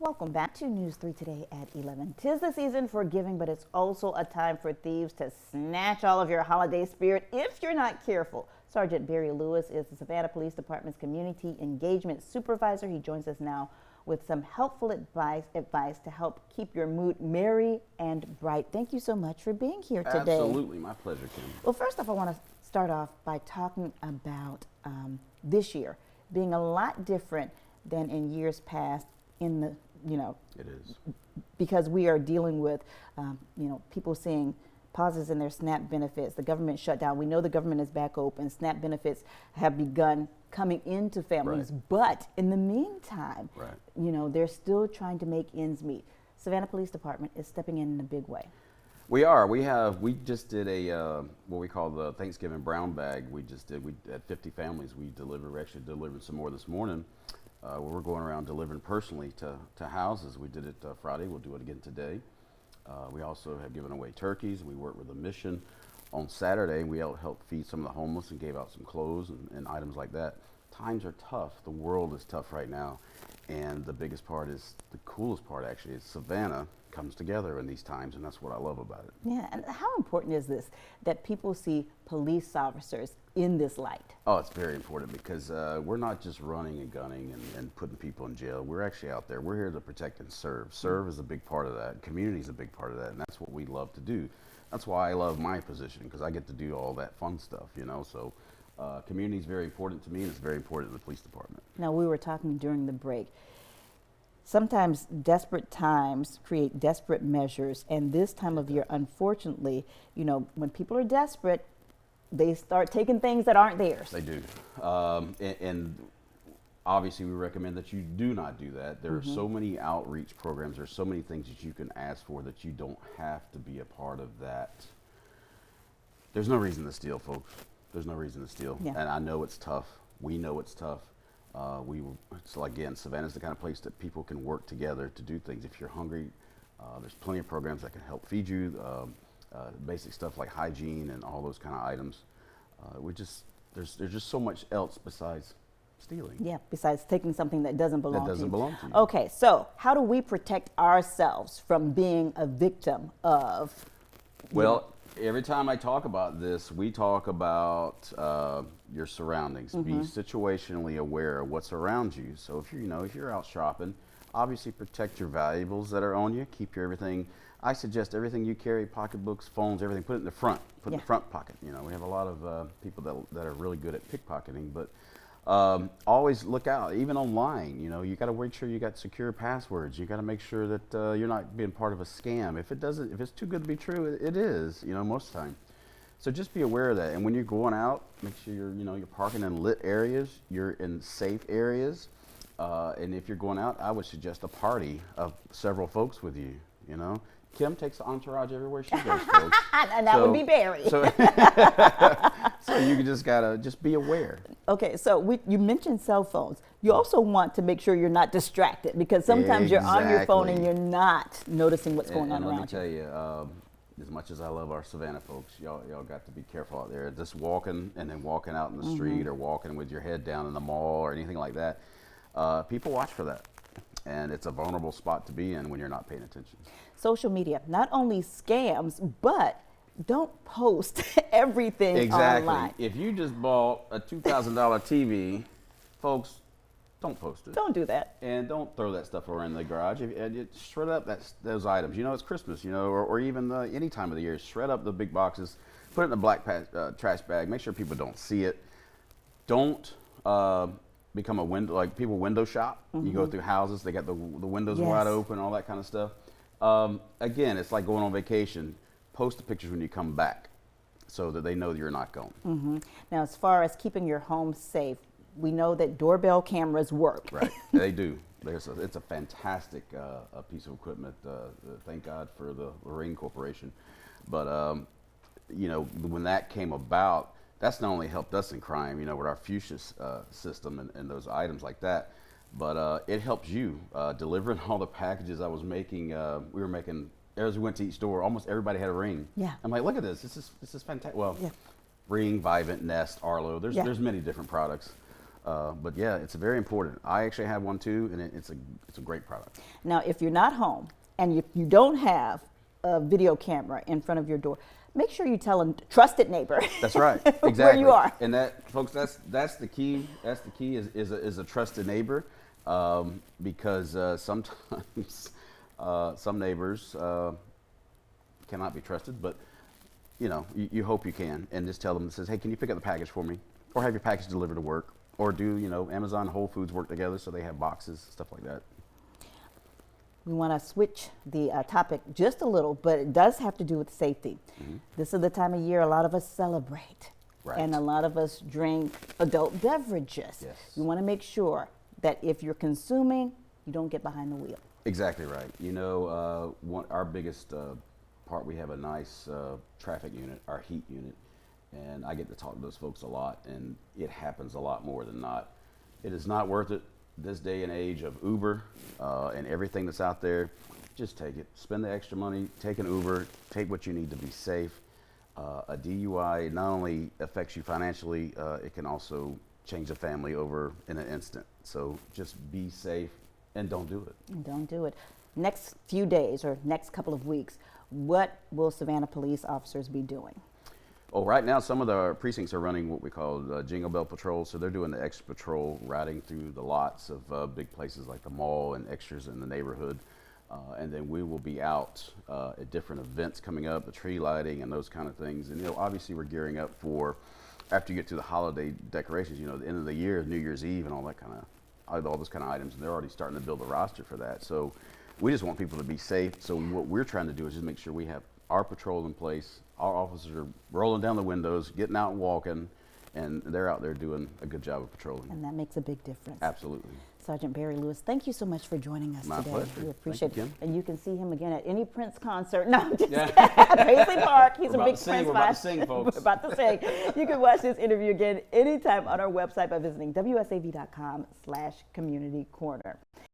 Welcome back to News 3 Today at 11. 'Tis the season for giving, but it's also a time for thieves to snatch all of your holiday spirit if you're not careful. Sergeant Barry Lewis is the Savannah Police Department's Community Engagement Supervisor. He joins us now with some helpful advice to help keep your mood merry and bright. Thank you so much for being here today. Absolutely, my pleasure, Kim. Well, first off, I want to start off by talking about this year being a lot different than in years past in the, It is. because we are dealing with, people seeing pauses in their SNAP benefits, the government shutdown. We know the government is back open. SNAP benefits have begun coming into families, Right. but in the meantime, Right. they're still trying to make ends meet. Savannah Police Department is stepping in a big way. We are. We just did a what we call the Thanksgiving brown bag. We had 50 families. We actually delivered some more this morning. We're going around delivering personally to houses. We did it Friday. We'll do it again today. We also have given away turkeys. We worked with a mission on Saturday. We helped feed some of the homeless and gave out some clothes and items like that. Times are tough. The world is tough right now. And the biggest part is, the coolest part actually, is Savannah comes together in these times, and that's what I love about it. Yeah, and how important is this, that people see police officers in this light? Oh, it's very important because we're not just running and gunning and putting people in jail. We're actually out there. We're here to protect and serve. Serve is a big part of that. Community is a big part of that, and that's what we love to do. That's why I love my position, because I get to do all that fun stuff, So community is very important to me, and it's very important to the police department. Now, we were talking during the break. Sometimes desperate times create desperate measures, and this time of year, unfortunately, when people are desperate, they start taking things that aren't theirs. They do. And obviously we recommend that you do not do that. There are so many outreach programs, there's so many things that you can ask for that you don't have to be a part of that. There's no reason to steal, folks. There's no reason to steal. Yeah. And I know it's tough. We know it's tough. So again, Savannah's the kind of place that people can work together to do things. If you're hungry, there's plenty of programs that can help feed you. Basic stuff like hygiene and all those kind of items. There's just so much else besides stealing. Yeah, besides taking something that doesn't belong to you. That doesn't belong to you. Okay, so how do we protect ourselves from being a victim of? Well, every time I talk about this, we talk about your surroundings. Be situationally aware of what's around you. So if you're out shopping, obviously protect your valuables that are on you. Keep your everything. I suggest everything you carry, pocketbooks, phones, everything, put it in the front. Put it in the front pocket. We have a lot of people that are really good at pickpocketing, but always look out. Even online, you got to make sure you got secure passwords. You got to make sure that you're not being part of a scam. If it's too good to be true, it is. Most of the time. So just be aware of that. And when you're going out, make sure you're parking in lit areas. You're in safe areas. And if you're going out, I would suggest a party of several folks with you. Kim takes the entourage everywhere she goes, folks. And that would be Barry. So, so you gotta be aware. Okay, so you mentioned cell phones. You also want to make sure you're not distracted, because sometimes you're on your phone and you're not noticing what's going on around you. Let me tell you, as much as I love our Savannah folks, y'all got to be careful out there. Just walking and then walking out in the street, or walking with your head down in the mall or anything like that. People watch for that. And it's a vulnerable spot to be in when you're not paying attention. Social media, not only scams, but don't post everything exactly. online. If you just bought a $2,000 TV, folks, don't post it. Don't do that. And don't throw that stuff around in the garage. Shred up those items. It's Christmas, or even any time of the year. Shred up the big boxes, put it in a black trash bag. Make sure people don't see it. Don't become a window, like people window shop. You go through houses, they got the windows wide open, all that kind of stuff. Again, it's like going on vacation. Post the pictures when you come back so that they know that you're not gone. Now, as far as keeping your home safe, we know that doorbell cameras work. Right, they do. It's a fantastic piece of equipment. Thank God for the Lorraine Corporation. But, when that came about, that's not only helped us in crime, with our Fuchsia system and those items like that, but it helps you delivering all the packages I was making. We were making, as we went to each store, almost everybody had a Ring. Yeah. I'm like, look at this. This is fantastic. Well, Ring, Vivint, Nest, Arlo. There's many different products. But yeah, it's very important. I actually have one too, and it's a great product. Now, if you're not home and if you don't have a video camera in front of your door, make sure you tell a trusted neighbor. That's right. Exactly. Where you are. And that, folks, that's the key. That's the key is a trusted neighbor, because sometimes some neighbors cannot be trusted. But you know, you hope you can, and just tell them, it says, hey, can you pick up the package for me, or have your package delivered to work, or do Amazon, Whole Foods work together so they have boxes, stuff like that. We want to switch the topic just a little, but it does have to do with safety. Mm-hmm. This is the time of year a lot of us celebrate, Right. and a lot of us drink adult beverages. Yes. You want to make sure that if you're consuming, you don't get behind the wheel. Exactly right. Our biggest part, we have a nice traffic unit, our heat unit, and I get to talk to those folks a lot, and it happens a lot more than not. It is not worth it this day and age of Uber and everything that's out there. Just take it. Spend the extra money, take an Uber, take what you need to be safe. A DUI not only affects you financially, it can also change a family over in an instant. So just be safe and don't do it. And don't do it. Next few days or next couple of weeks, what will Savannah police officers be doing? Oh, right now, some of the precincts are running what we call Jingle Bell Patrol. So they're doing the extra patrol, riding through the lots of big places like the mall and extras in the neighborhood. And then we will be out at different events coming up, the tree lighting and those kind of things. And, obviously we're gearing up for, after you get to the holiday decorations, the end of the year, New Year's Eve and all that kind of, all those kind of items. And they're already starting to build a roster for that. So we just want people to be safe. So what we're trying to do is just make sure we have our patrol in place. Our officers are rolling down the windows, getting out and walking, and they're out there doing a good job of patrolling. And that makes a big difference. Absolutely. Sergeant Barry Lewis, thank you so much for joining us My today. pleasure. We appreciate Thank it. you, And you can see him again at any Prince concert. No, just Yeah. Paisley Park. He's We're a about big to sing. Prince We're about fan. to sing, folks. We're about to sing. You can watch this interview again anytime on our website by visiting WSAV.com/community corner.